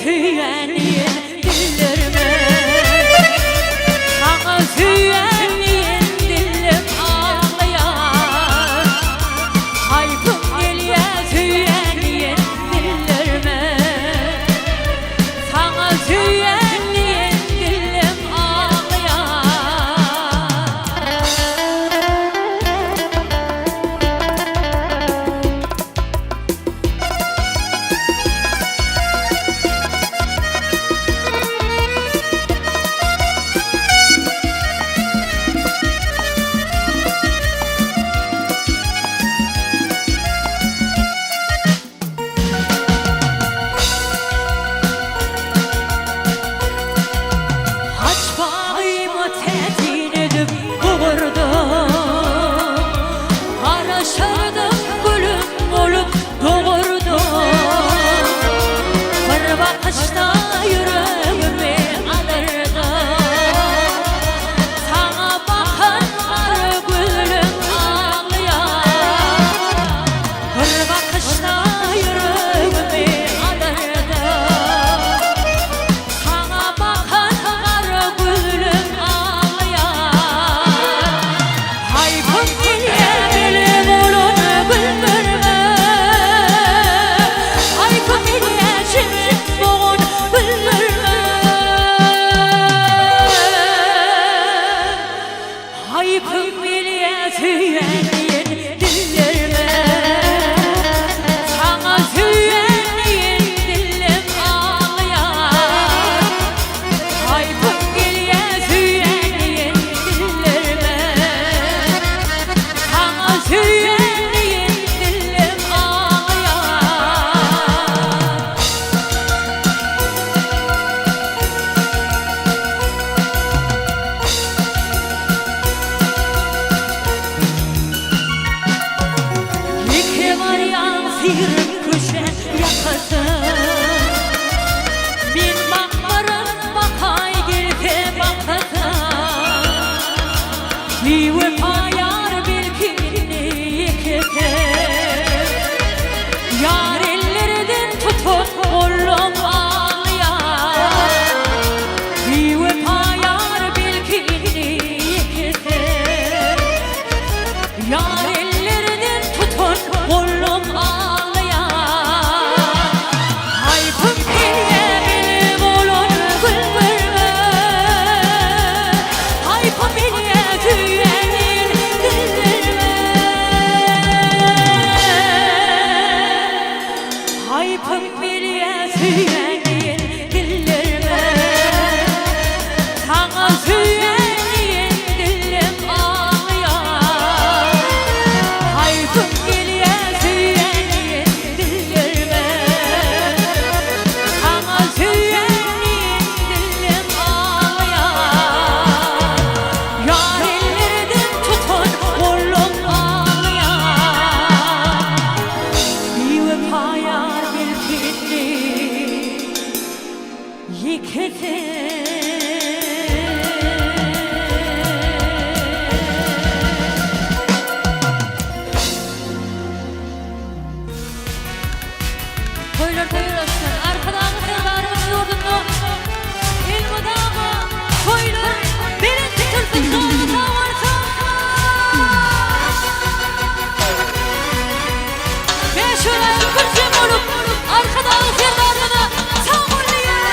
tüyenliğin dillerime, sana tüyenliğin dilim ağlayan, hayfım geliyor tüyenliğin dillerime, sana tüyenliğin dilim ağlayan. Araşardım gülüm olup doğurdum, bir bakışta yüreğimi alırdım. Sana bakan arı gülüm ağlayan, bir bakışta yüreğimi alırdım. Sana bakan arı gülüm ağlayan, hayfım hayfım biliye tüyenliğin dillerime, sana tüyenliğin dilim ağlayan, hayfım biliye tüyenliğin dillerime, sana tüyenliğin dilim ağlayan. Sihirim köşe yakasın, bin bakmarım bakay gelke bakasın, dive payar bilkini yekete, yar ellerden tutun oğlum ağlayan, dive payar bilkini yekete, yar ellerden tutun oğlum ağlayan. Hayfım biliye tüyenliğin dillerime, sana tüyenliğin dilim ağlayan, hayfım biliye tüyenliğin dillerime, sana tüyenliğin dilim ağlayan, yar ellerden tutun oğlum ağlayan, dive payar yekete. Koylar koyuyorsun, arkadan kırlarımız yurdunu, ilmuda mı koylar, benim tıkırsın doğru varsa. Ve şöyle kırcım olup, arkadan kırlarını tamamlayın.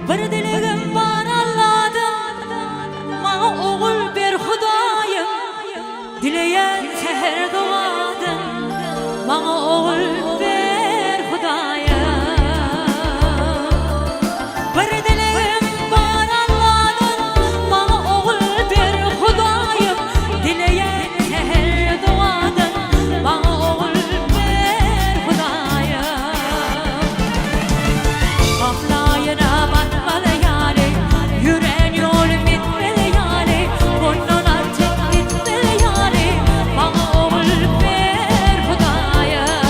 Bir dilegim var Allah'dan, bana oğul bir Hudayım. Dileyen seher doğadan, bana oğul bir Hudayım. Bir dilegim var Allah'dan, bana oğul bir Hudayım. Dileyen seher doğadan, bana oğul bir Hudayım. Ablayına bakmalı yani, yüreğin yol bitmeli yani, boynun artık gitmeli yani, bana oğul ver Hudayım.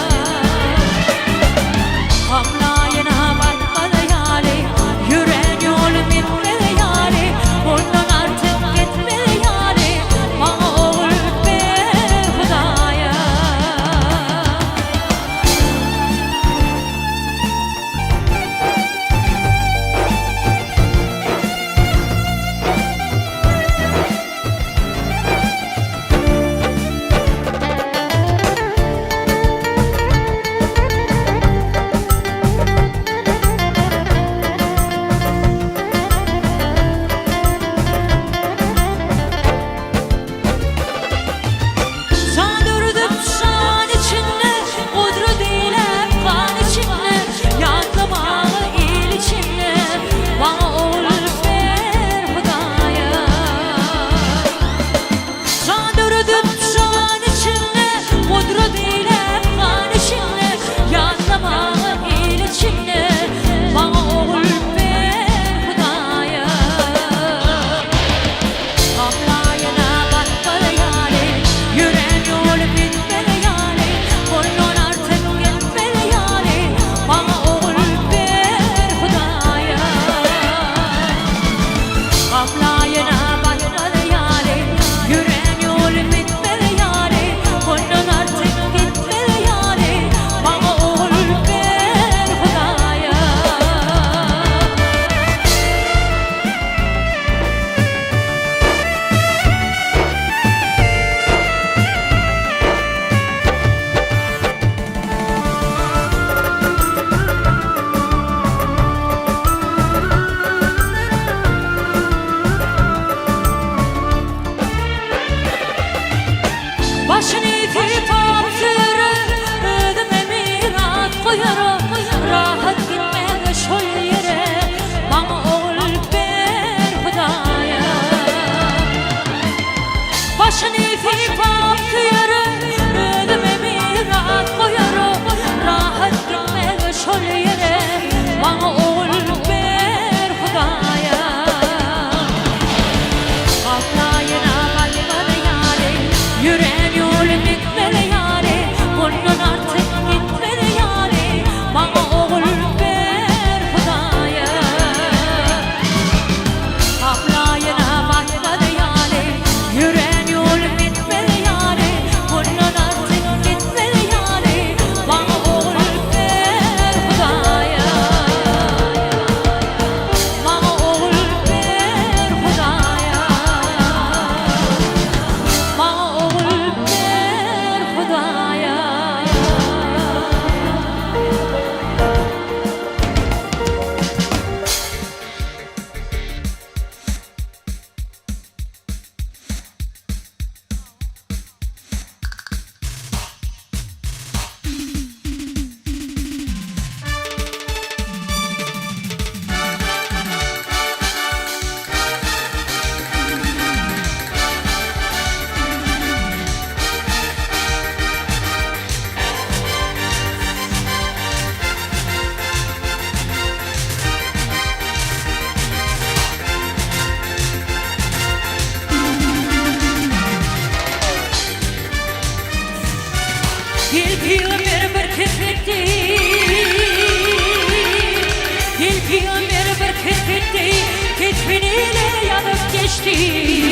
geçti.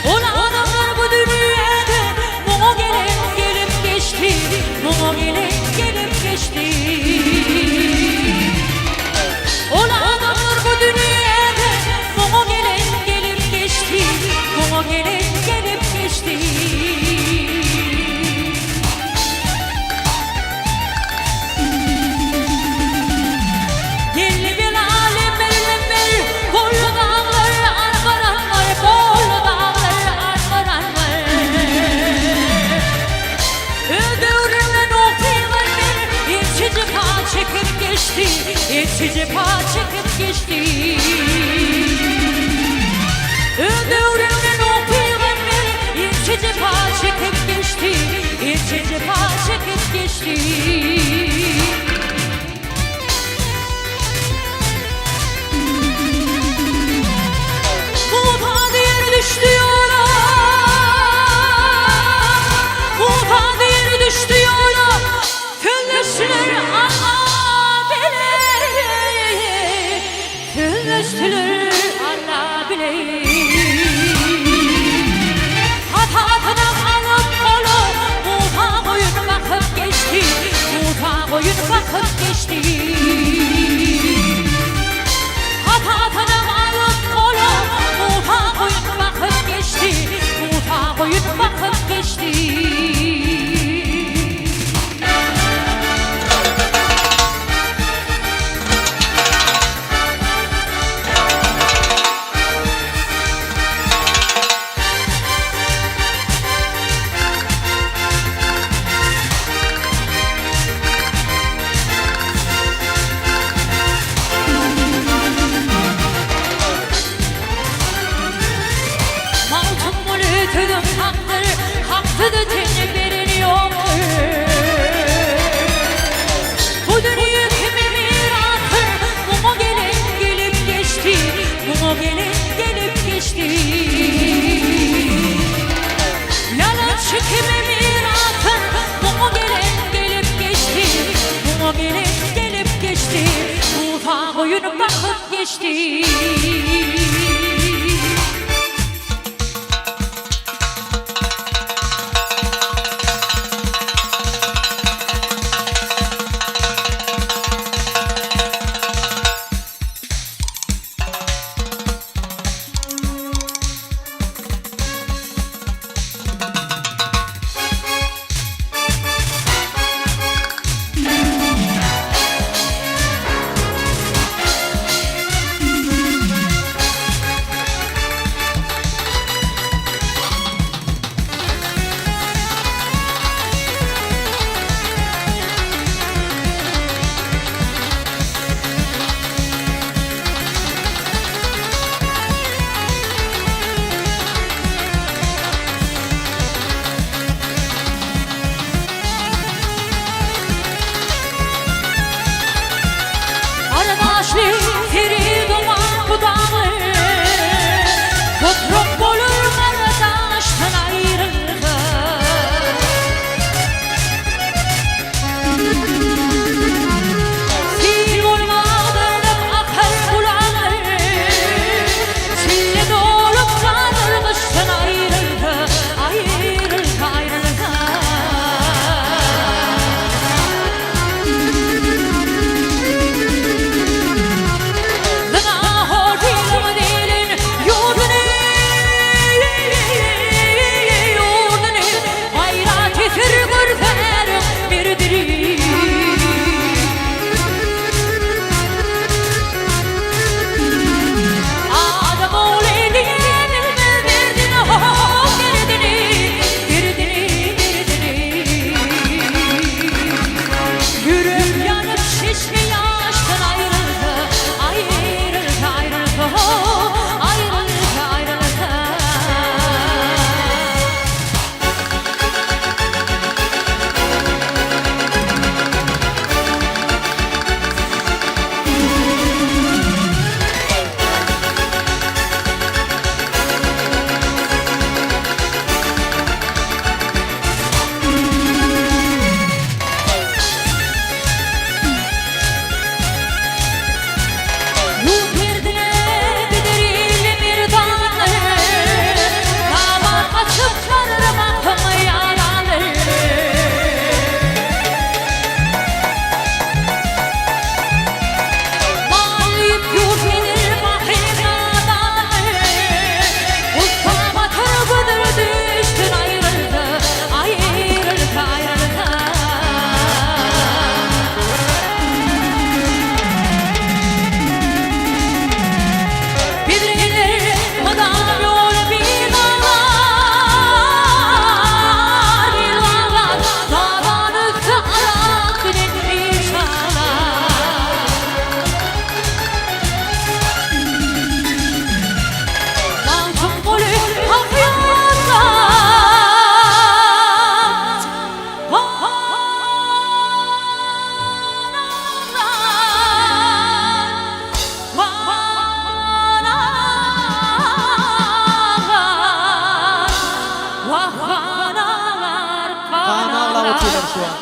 Olan adamlar bu dünyada Mumu gelip gelip geçti. Mumu gelip gelip geçti. Olan adamlar bu dünyada Mumu gelip gelip geçti. Mumu gelip gelip geçti. Dilli bir alem bellemel Bollu dağlar armaran var. Bollu dağlar armaran var. Öldürülen o kıymetler İçici pa çekip geçti. İçici pa çekip geçti. Öldürülen o kıymetler İçici pa çekip geçti. İçici pa çekip geçti. Düştü yola, Muğdan yeri düştü yola, Küllüsüler Allah bile, Küllüsüler Allah bile. Hatatına alıp kolu, Muğdan boyun bakıp geçti, Muğdan boyun bakıp geçti. Hatatına alıp kolu, Muğdan boyun bakıp geçti. Muğdan boyun bakıp geçti. Hakkıdır tenin verin yoktur. Bu dünya kimin mirası? Mumu gelip gelip geçti. Mumu gelip gelip geçti. Yalancı kimin mirası? Mumu gelip gelip geçti. Mumu gelip gelip geçti. Muğdan boyun bakıp geçti.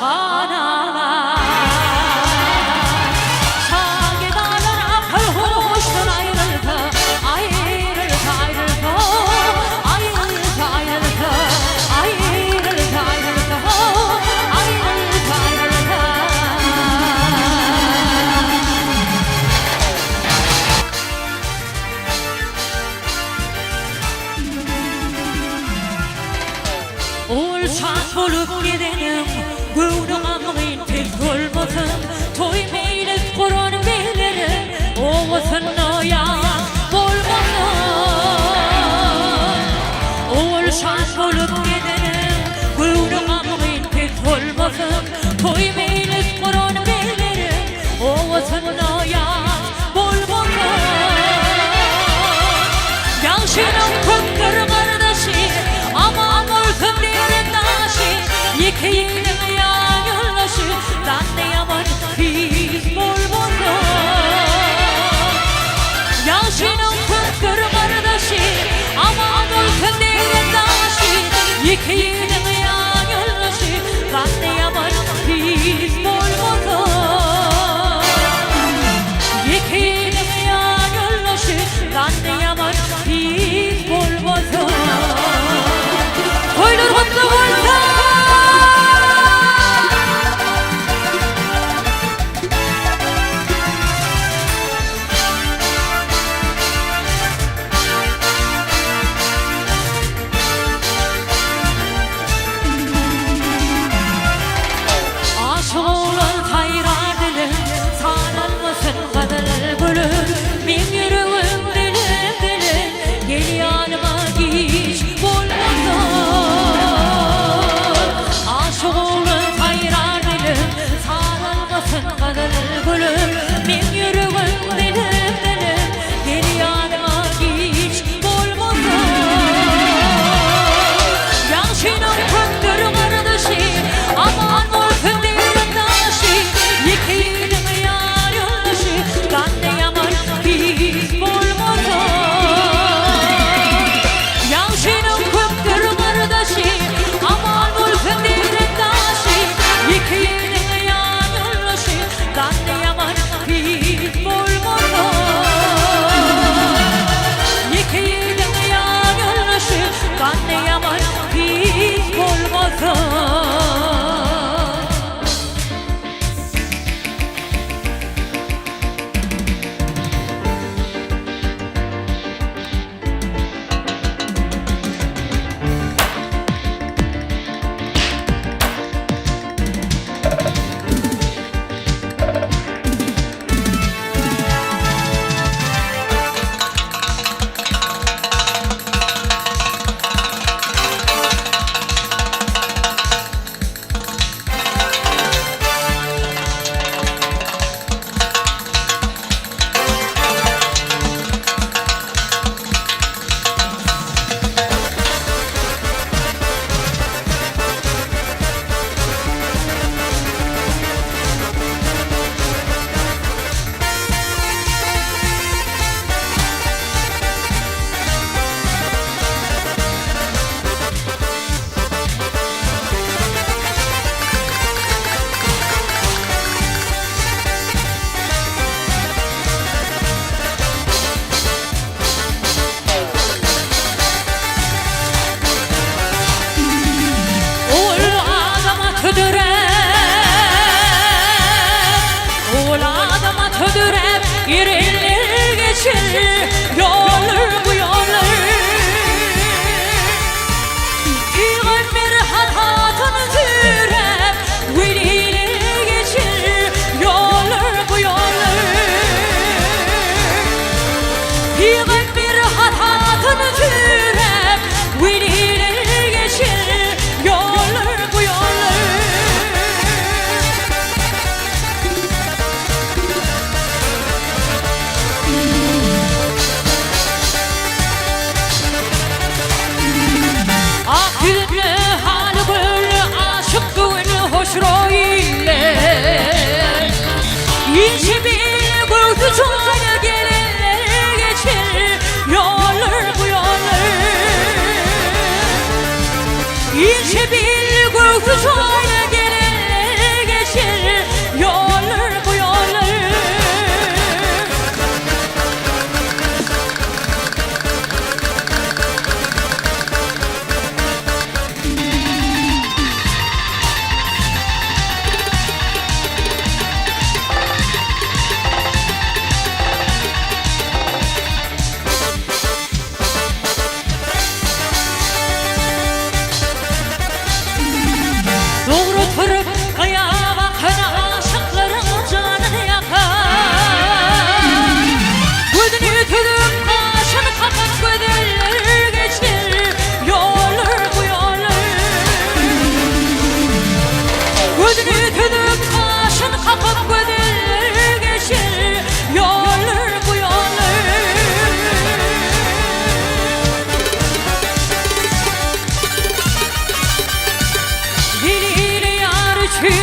하나가 상에 가느라 걸호시던 아이를 더 아이를 더 아이를 더 아이를 더 아이를 더 아이를 더 아이를 더 아이를 더 아이를 더 울창 부르게 되는 구렁한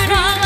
günah